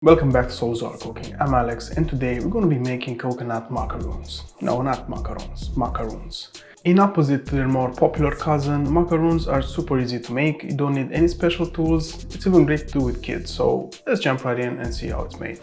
Welcome back to Solozaur Cooking. I'm Alex and today we're going to be making coconut macaroons. No, not macarons, macaroons. In opposite to their more popular cousin, macaroons are super easy to make. You don't need any special tools. It's even great to do with kids. So let's jump right in and see how it's made.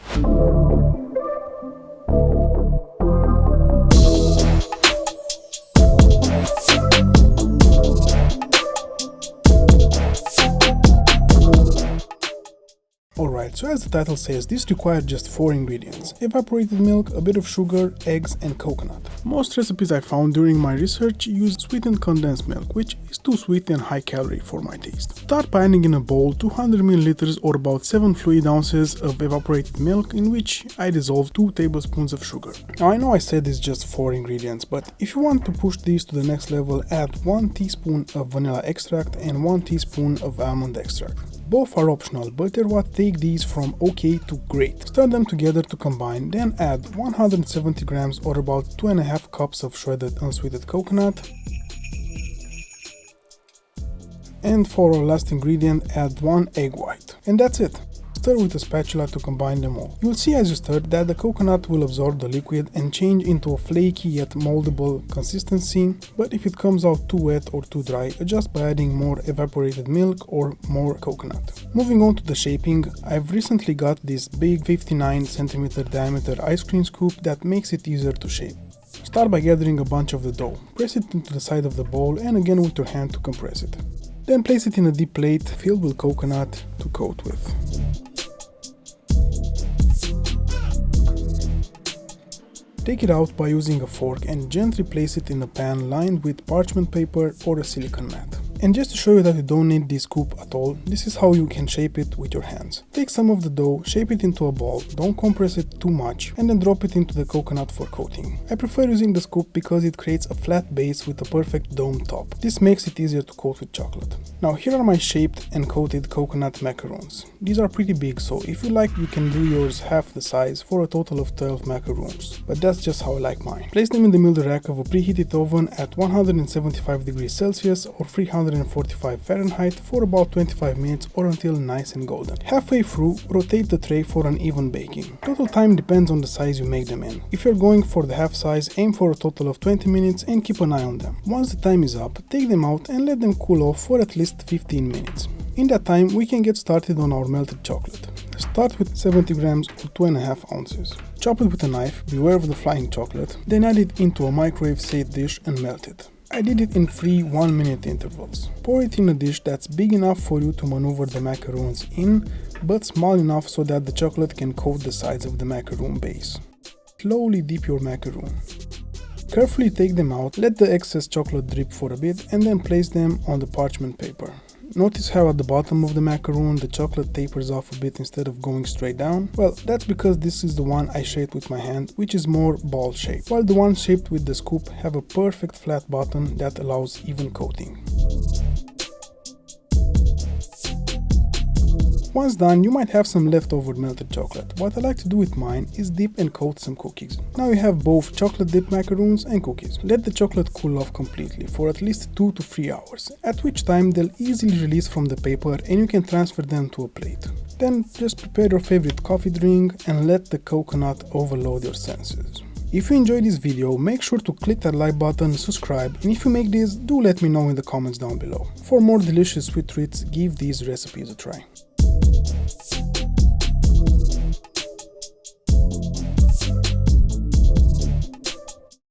Alright, so as the title says, this requires just 4 ingredients: evaporated milk, a bit of sugar, eggs and coconut. Most recipes I found during my research use sweetened condensed milk, which is too sweet and high calorie for my taste. Start by adding in a bowl 200 ml or about 7 fluid ounces of evaporated milk, in which I dissolve 2 tablespoons of sugar. Now I know I said it's just 4 ingredients, but if you want to push these to the next level, add 1 teaspoon of vanilla extract and 1 teaspoon of almond extract. Both are optional, but they're what take these from okay to great. Stir them together to combine, then add 170 grams or about 2.5 cups of shredded unsweetened coconut. And for our last ingredient, add 1 egg white. And that's it. Stir with a spatula to combine them all. You'll see as you stir that the coconut will absorb the liquid and change into a flaky yet moldable consistency, but if it comes out too wet or too dry, adjust by adding more evaporated milk or more coconut. Moving on to the shaping, I've recently got this big 59 cm diameter ice cream scoop that makes it easier to shape. Start by gathering a bunch of the dough. Press it into the side of the bowl and again with your hand to compress it. Then place it in a deep plate filled with coconut to coat with. Take it out by using a fork and gently place it in a pan lined with parchment paper or a silicone mat. And just to show you that you don't need this scoop at all, this is how you can shape it with your hands. Take some of the dough, shape it into a ball, don't compress it too much, and then drop it into the coconut for coating. I prefer using the scoop because it creates a flat base with a perfect dome top. This makes it easier to coat with chocolate. Now here are my shaped and coated coconut macaroons. These are pretty big, so if you like you can do yours half the size for a total of 12 macaroons. But that's just how I like mine. Place them in the middle rack of a preheated oven at 175 degrees Celsius or 345 Fahrenheit for about 25 minutes or until nice and golden. Halfway through, rotate the tray for an even baking. Total time depends on the size you make them in. If you're going for the half size, aim for a total of 20 minutes and keep an eye on them. Once the time is up, take them out and let them cool off for at least 15 minutes. In that time, we can get started on our melted chocolate. Start with 70 grams or 2.5 ounces. Chop it with a knife, beware of the flying chocolate, then add it into a microwave-safe dish and melt it. I did it in 3 1-minute intervals. Pour it in a dish that's big enough for you to maneuver the macaroons in, but small enough so that the chocolate can coat the sides of the macaroon base. Slowly dip your macaroon. Carefully take them out, let the excess chocolate drip for a bit, and then place them on the parchment paper. Notice how at the bottom of the macaroon the chocolate tapers off a bit instead of going straight down? Well, that's because this is the one I shaped with my hand, which is more ball shaped, while the ones shaped with the scoop have a perfect flat bottom that allows even coating. Once done, you might have some leftover melted chocolate. What I like to do with mine is dip and coat some cookies. Now you have both chocolate dipped macaroons and cookies. Let the chocolate cool off completely for at least 2 to 3 hours, at which time they'll easily release from the paper and you can transfer them to a plate. Then just prepare your favorite coffee drink and let the coconut overload your senses. If you enjoyed this video, make sure to click that like button, subscribe, and if you make this, do let me know in the comments down below. For more delicious sweet treats, give these recipes a try.